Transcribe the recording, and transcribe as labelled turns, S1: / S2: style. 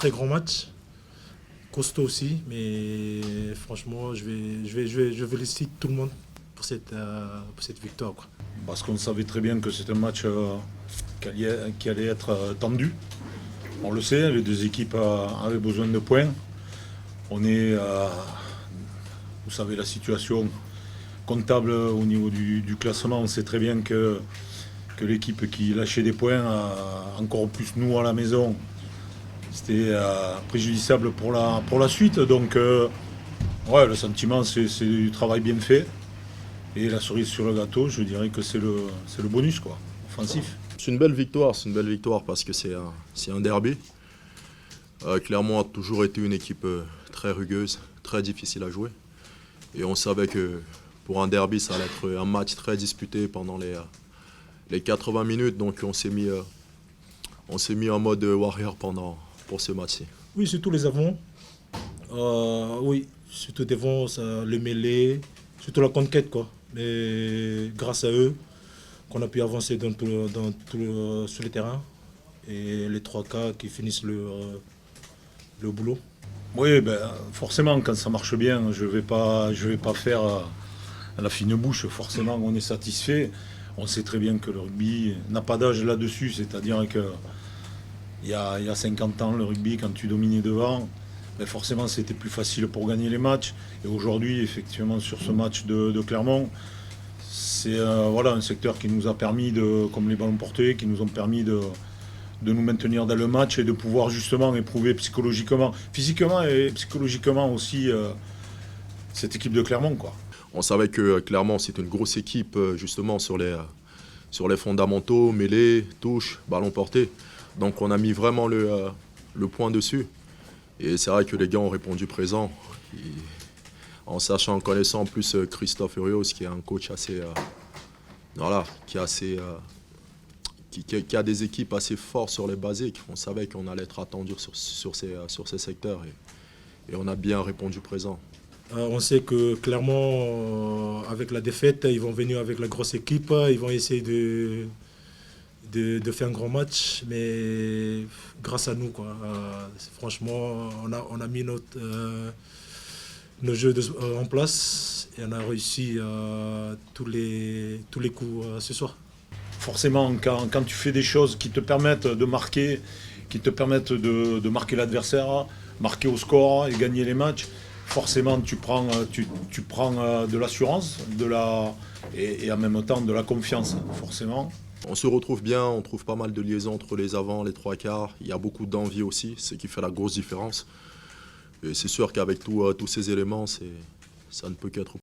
S1: très grand match, costaud aussi, mais franchement, je félicite tout le monde pour cette victoire, quoi.
S2: Parce qu'on savait très bien que c'était un match qui allait être tendu. On le sait, les deux équipes avaient besoin de points. On est, vous savez, la situation comptable au niveau du classement. On sait très bien que l'équipe qui lâchait des points, encore plus nous à la maison, c'était préjudiciable pour la suite. Donc, ouais, le sentiment, c'est du travail bien fait. Et la cerise sur le gâteau, je dirais que c'est le bonus, quoi, offensif.
S3: C'est une belle victoire parce que c'est un derby. Clermont a toujours été une équipe très rugueuse, très difficile à jouer. Et on savait que pour un derby, ça allait être un match très disputé pendant les 80 minutes. Donc on s'est mis en mode warrior pour ce match-ci.
S1: Oui, surtout les avants. Oui, surtout devant, le mêlée, surtout la conquête, quoi. Mais grâce à eux, qu'on a pu avancer sur le terrain. Et les 3 cas qui finissent le boulot.
S2: Oui, ben, forcément, quand ça marche bien, je vais pas faire la fine bouche. Forcément, on est satisfait. On sait très bien que le rugby n'a pas d'âge là-dessus. C'est-à-dire que il y a 50 ans, le rugby, quand tu dominais devant, ben forcément, c'était plus facile pour gagner les matchs. Et aujourd'hui, effectivement, sur ce match de Clermont, c'est voilà, un secteur qui nous a permis, comme les ballons portés, qui nous ont permis de nous maintenir dans le match et de pouvoir justement éprouver psychologiquement, physiquement et psychologiquement aussi cette équipe de Clermont, quoi.
S3: On savait que Clermont, c'est une grosse équipe justement sur les fondamentaux, mêlée, touche, ballon porté. Donc on a mis vraiment le point dessus. Et c'est vrai que les gars ont répondu présent. En sachant, en connaissant en plus Christophe Urios, qui est un coach assez... qui a des équipes assez fortes sur les basiques. On savait qu'on allait être attendu sur ces secteurs et on a bien répondu présent.
S1: On sait que clairement, avec la défaite, ils vont venir avec la grosse équipe, ils vont essayer de faire un grand match, mais grâce à nous, quoi. Franchement, on a mis nos jeux en place et on a réussi tous les coups ce soir.
S2: Forcément, quand tu fais des choses qui te permettent de marquer, de marquer l'adversaire, marquer au score et gagner les matchs, forcément tu prends de l'assurance et en même temps de la confiance, forcément.
S3: On se retrouve bien, on trouve pas mal de liaisons entre les avants, les 3 quarts. Il y a beaucoup d'envie aussi, ce qui fait la grosse différence. Et c'est sûr qu'avec tous ces éléments, ça ne peut qu'être